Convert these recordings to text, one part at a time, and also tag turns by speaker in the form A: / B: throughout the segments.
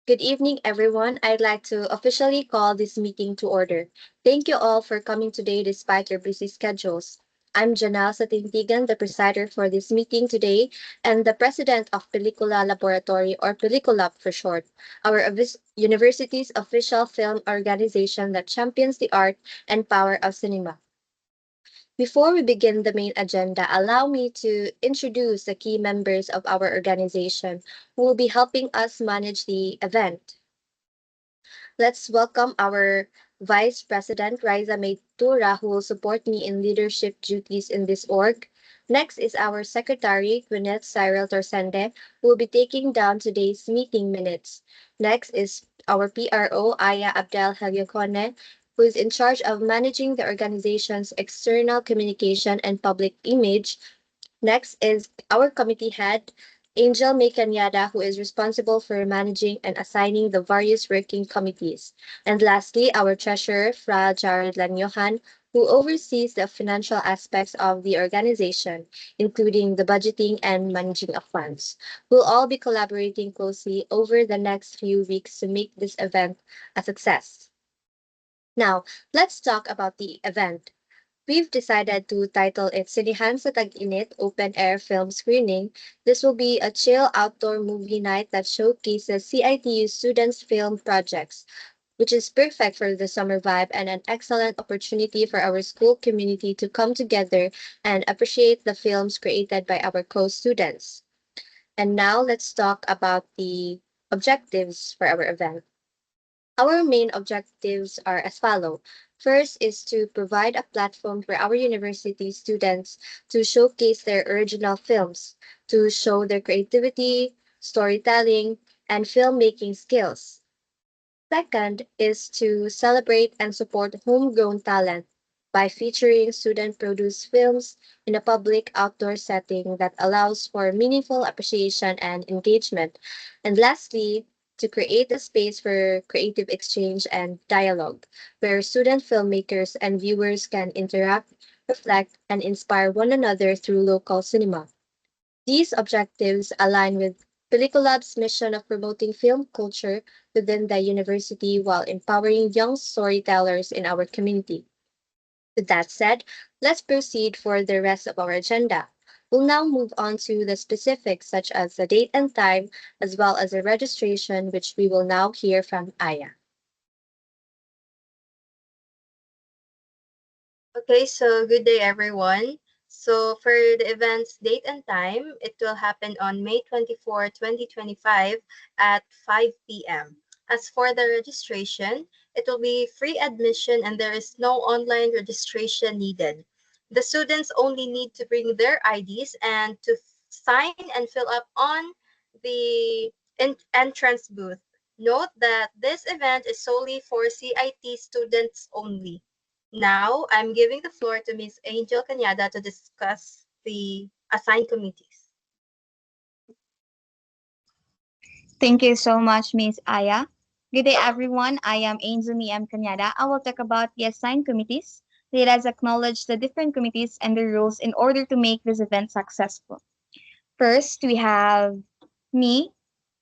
A: Good evening, everyone. I'd like to officially call this meeting to order. Thank you all for coming today despite your busy schedules. I'm Janelle Satintigan, the presider for this meeting today and the president of Pelikula Laboratory, or PelikuLAB for short, our university's official film organization that champions the art and power of cinema. Before we begin the main agenda, allow me to introduce the key members of our organization who will be helping us manage the event. Let's welcome our Vice President, Riza Maytura, who will support me in leadership duties in this org. Next is our Secretary, Gwyneth Cyril Torsende, who will be taking down today's meeting minutes. Next is our PRO, Aya Abdel Hagyakone, who is in charge of managing the organization's external communication and public image. Next is our committee head, Angel Mekanyada, who is responsible for managing and assigning the various working committees. And lastly, our treasurer, Fra Jared Lanyohan, who oversees the financial aspects of the organization, including the budgeting and managing of funds. We'll all be collaborating closely over the next few weeks to make this event a success. Now, let's talk about the event. We've decided to title it Sinihan sa Tag-Init Open Air Film Screening. This will be a chill outdoor movie night that showcases CITU students' film projects, which is perfect for the summer vibe and an excellent opportunity for our school community to come together and appreciate the films created by our co-students. And now let's talk about the objectives for our event. Our main objectives are as follow. First is to provide a platform for our university students to showcase their original films, to show their creativity, storytelling, and filmmaking skills. Second is to celebrate and support homegrown talent by featuring student-produced films in a public outdoor setting that allows for meaningful appreciation and engagement. And lastly, to create a space for creative exchange and dialogue, where student filmmakers and viewers can interact, reflect, and inspire one another through local cinema. These objectives align with PelikuLAB's mission of promoting film culture within the university while empowering young storytellers in our community. With that said, let's proceed for the rest of our agenda. We'll now move on to the specifics such as the date and time, as well as the registration, which we will now hear from Aya.
B: Okay, so good day everyone. So for the event's date and time, it will happen on May 24, 2025 at 5 p.m. As for the registration, it will be free admission and there is no online registration needed. The students only need to bring their IDs and to sign and fill up on the entrance booth. Note that this event is solely for CIT students only. Now, I'm giving the floor to Ms. Angel Cañada to discuss the assigned committees.
C: Thank you so much, Miss Aya. Good day, everyone. I am Angel M. Cañada. I will talk about the assigned committees. Let us acknowledge the different committees and the rules in order to make this event successful. First, we have me,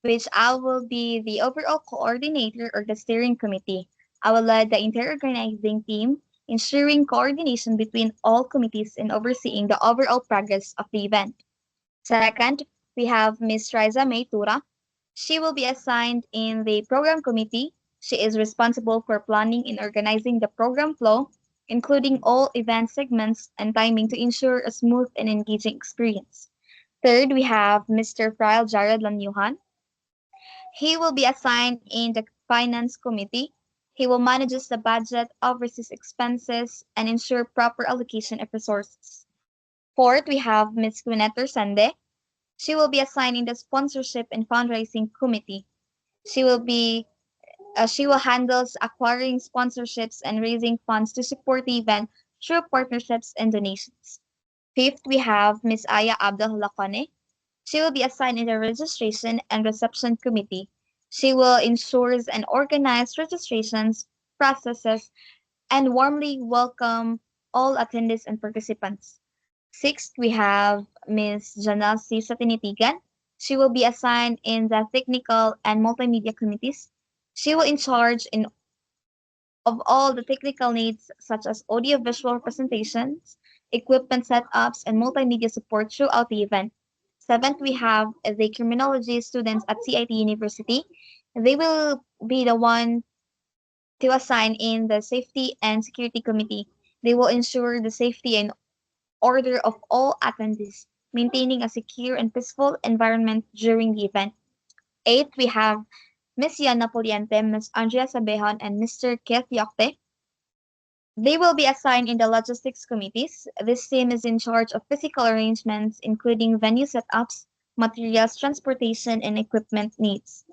C: which I will be the overall coordinator or the steering committee. I will lead the entire organizing team, ensuring coordination between all committees and overseeing the overall progress of the event. Second, we have Ms. Riza Maytura. She will be assigned in the program committee. She is responsible for planning and organizing the program flow, including all event segments and timing to ensure a smooth and engaging experience. Third, we have Mr. Frail Jared Lanyuhan. He will be assigned in the finance committee. He will manage the budget, oversees expenses, and ensure proper allocation of resources. Fourth, we have Ms. Gwyneth Sande. She will be assigned in the sponsorship and fundraising committee. She will be she will handle acquiring sponsorships and raising funds to support the event through partnerships and donations. Fifth, we have Ms. Aya Abdul Lakone. She will be assigned in the registration and reception committee. She will ensure and organize registrations, processes, and warmly welcome all attendees and participants. Sixth, we have Ms. Janelle C. Satinitigan. She will be assigned in the technical and multimedia committees. She will in charge of all the technical needs such as audiovisual presentations, equipment setups, and multimedia support throughout the event. Seventh, we have the criminology students at CIT University. They will be the one to assign in the safety and security committee. They will ensure the safety and order of all attendees, maintaining a secure and peaceful environment during the event. Eighth, we have Miss Yana Poliente, Miss Andrea Sabejon, and Mr. Keith Yokte. They will be assigned in the logistics committees. This team is in charge of physical arrangements, including venue setups, materials, transportation, and equipment needs.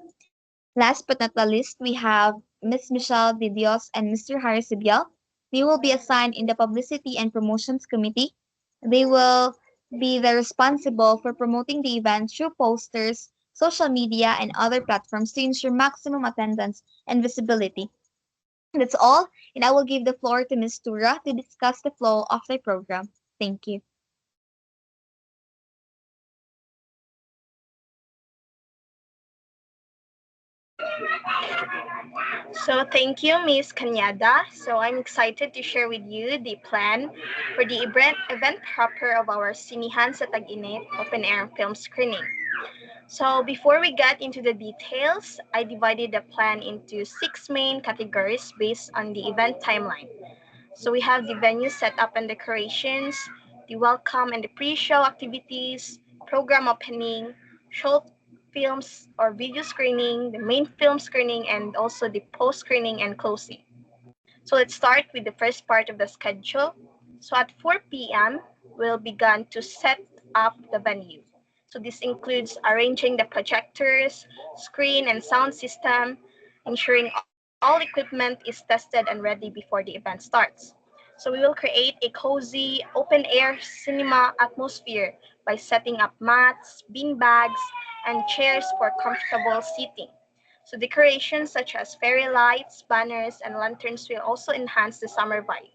C: Last but not the least, we have Ms. Michelle De Dios and Mr. Harry Sibiel. They will be assigned in the Publicity and Promotions Committee. They will be the responsible for promoting the event through posters, social media, and other platforms to ensure maximum attendance and visibility. That's all, and I will give the floor to Ms. Tura to discuss the flow of the program. Thank you.
D: So thank you, Ms. Kanyada. So I'm excited to share with you the plan for the event proper of our Sinihan sa Tag-Init open air film screening. So before we get into the details, I divided the plan into 6 main categories based on the event timeline. So we have the venue setup and decorations, the welcome and the pre-show activities, program opening, short films or video screening, the main film screening, and also the post-screening and closing. So let's start with the first part of the schedule. So at 4 p.m., we'll begin to set up the venue. So this includes arranging the projectors, screen, and sound system, ensuring all equipment is tested and ready before the event starts. So we will create a cozy, open-air cinema atmosphere by setting up mats, bean bags, and chairs for comfortable seating. So decorations such as fairy lights, banners, and lanterns will also enhance the summer vibe.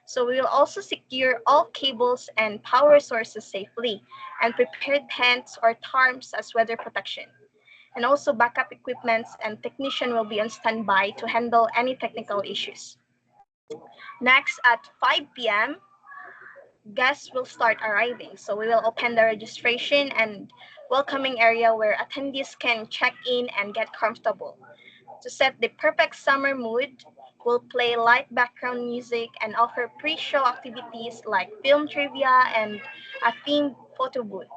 D: So we will also secure all cables and power sources safely and prepare tents or tarps as weather protection. And also backup equipments and technician will be on standby to handle any technical issues. Next, at 5 p.m., guests will start arriving. So we will open the registration and welcoming area where attendees can check in and get comfortable. To set the perfect summer mood, we'll play light background music and offer pre-show activities like film trivia and a themed photo booth.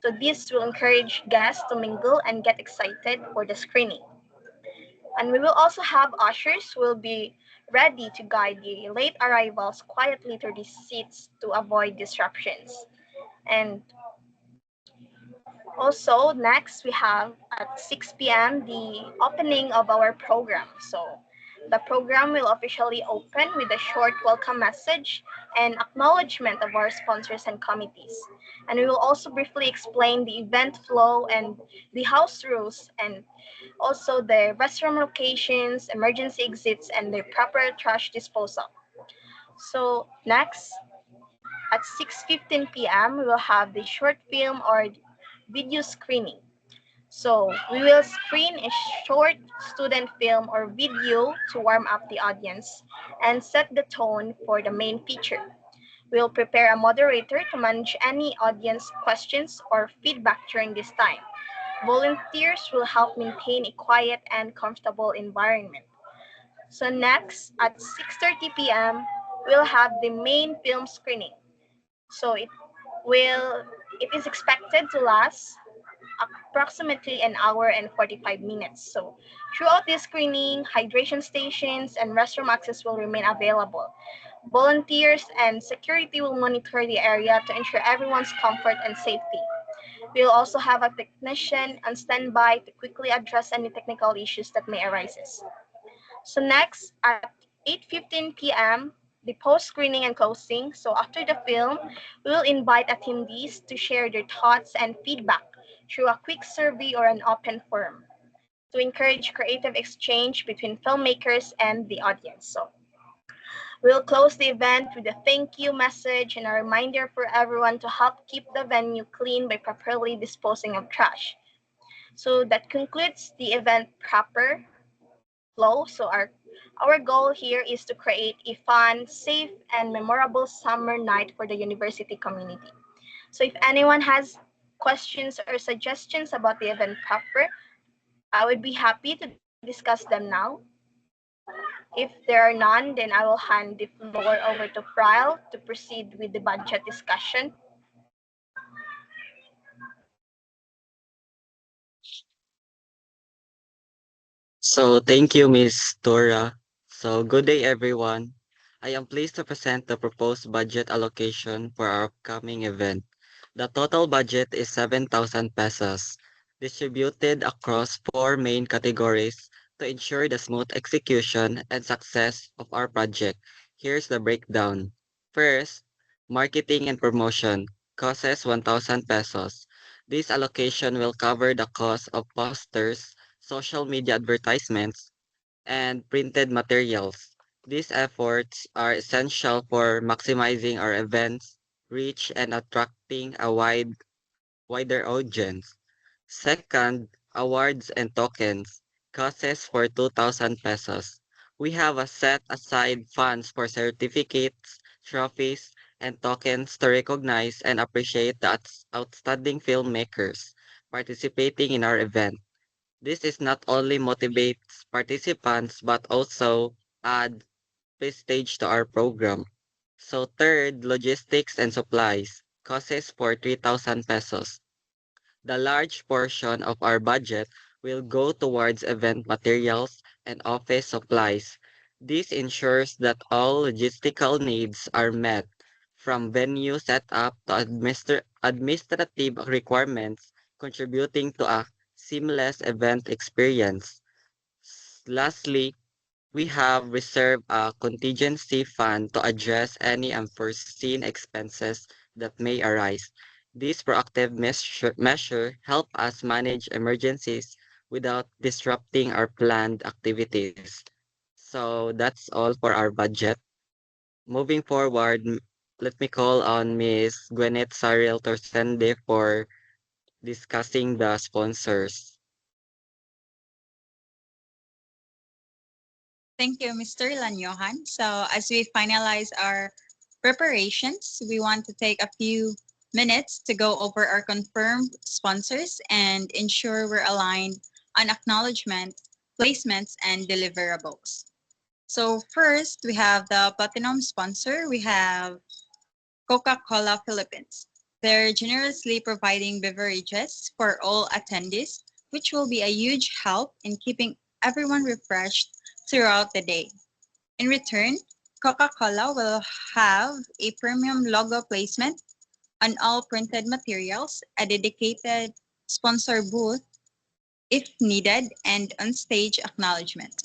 D: So this will encourage guests to mingle and get excited for the screening. And we will also have ushers who will be ready to guide the late arrivals quietly to the seats to avoid disruptions. And also, next we have at 6 p.m. the opening of our program. So the program will officially open with a short welcome message and acknowledgement of our sponsors and committees. And we will also briefly explain the event flow and the house rules and also the restroom locations, emergency exits, and the proper trash disposal. So next, at 6:15 p.m., we will have the short film or video screening. So we will screen a short student film or video to warm up the audience and set the tone for the main feature. We'll prepare a moderator to manage any audience questions or feedback during this time. Volunteers will help maintain a quiet and comfortable environment. So next, at 6:30 p.m., we'll have the main film screening. So it is expected to last approximately an hour and 45 minutes. So throughout this screening, hydration stations and restroom access will remain available. Volunteers and security will monitor the area to ensure everyone's comfort and safety. We'll also have a technician on standby to quickly address any technical issues that may arise. So next, at 8:15 p.m., the post-screening and closing. So after the film, we will invite attendees to share their thoughts and feedback through a quick survey or an open forum to encourage creative exchange between filmmakers and the audience. So we'll close the event with a thank you message and a reminder for everyone to help keep the venue clean by properly disposing of trash. So that concludes the event proper flow. So our goal here is to create a fun, safe, and memorable summer night for the university community. So if anyone has questions or suggestions about the event proper, I would be happy to discuss them now. If there are none, then I will hand the floor over to Pryle to proceed with the budget discussion.
E: So thank you, Miss Dora. So good day, everyone. I am pleased to present the proposed budget allocation for our upcoming event. The total budget is 7,000 pesos, distributed across four main categories to ensure the smooth execution and success of our project. Here's the breakdown. First, marketing and promotion costs 1,000 pesos. This allocation will cover the cost of posters, social media advertisements, and printed materials. These efforts are essential for maximizing our events' reach and attracting a wider audience. Second, awards and tokens costs for 2,000 pesos. We have a set aside funds for certificates, trophies, and tokens to recognize and appreciate the outstanding filmmakers participating in our event. This is not only motivates participants but also add prestige to our program. So third, logistics and supplies costs for 3,000 pesos. The large portion of our budget will go towards event materials and office supplies. This ensures that all logistical needs are met, from venue setup to administrative requirements, contributing to a seamless event experience. Lastly, we have reserved a contingency fund to address any unforeseen expenses that may arise. This proactive measure help us manage emergencies without disrupting our planned activities. So that's all for our budget. Moving forward, let me call on Ms. Gwyneth Sariel Torsende for discussing the sponsors.
F: Thank you, Mr. Lanyohan. So as we finalize our preparations, we want to take a few minutes to go over our confirmed sponsors and ensure we're aligned on acknowledgement, placements, and deliverables. So first, we have the platinum sponsor. We have Coca-Cola Philippines. They're generously providing beverages for all attendees, which will be a huge help in keeping everyone refreshed throughout the day. In return, Coca-Cola will have a premium logo placement on all printed materials, a dedicated sponsor booth if needed, and on-stage acknowledgement.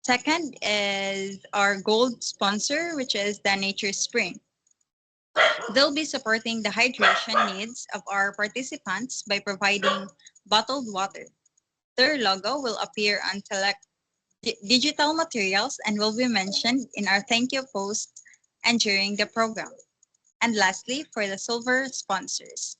F: Second is our gold sponsor, which is the Nature Spring. They'll be supporting the hydration needs of our participants by providing bottled water. Their logo will appear on select digital materials and will be mentioned in our thank you post and during the program. And lastly, for the silver sponsors.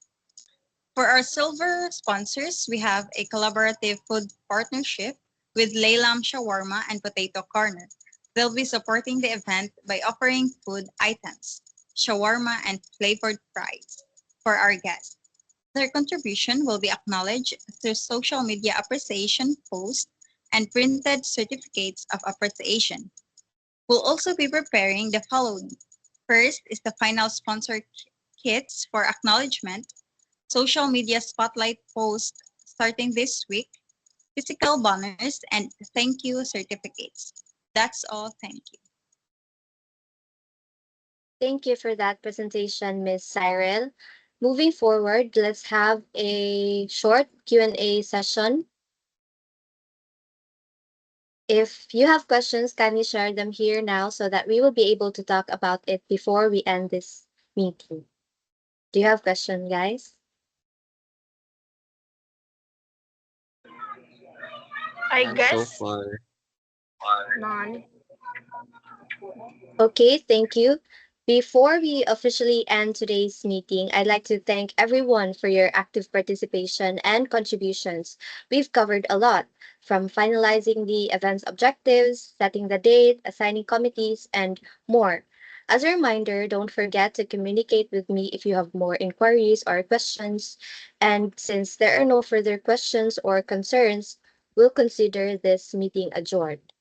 F: For our silver sponsors, we have a collaborative food partnership with Laylam Shawarma and Potato Corner. They'll be supporting the event by offering food items, shawarma, and flavored fries for our guests. Their contribution will be acknowledged through social media appreciation posts and printed certificates of appreciation. We'll also be preparing the following. First is the final sponsor kits for acknowledgement, social media spotlight post starting this week, physical banners, and thank you certificates. That's all. Thank you.
A: Thank you for that presentation, Ms. Cyril. Moving forward, let's have a short Q&A session. If you have questions, kindly share them here now so that we will be able to talk about it before we end this meeting. Do you have questions, guys?
D: I
E: And so
D: guess
E: far,
D: none.
A: Okay, thank you. Before we officially end today's meeting, I'd like to thank everyone for your active participation and contributions. We've covered a lot, from finalizing the event's objectives, setting the date, assigning committees, and more. As a reminder, don't forget to communicate with me if you have more inquiries or questions. And since there are no further questions or concerns, we'll consider this meeting adjourned.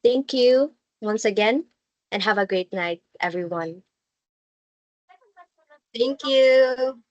A: Thank you once again, and have a great night, everyone.
B: Thank you.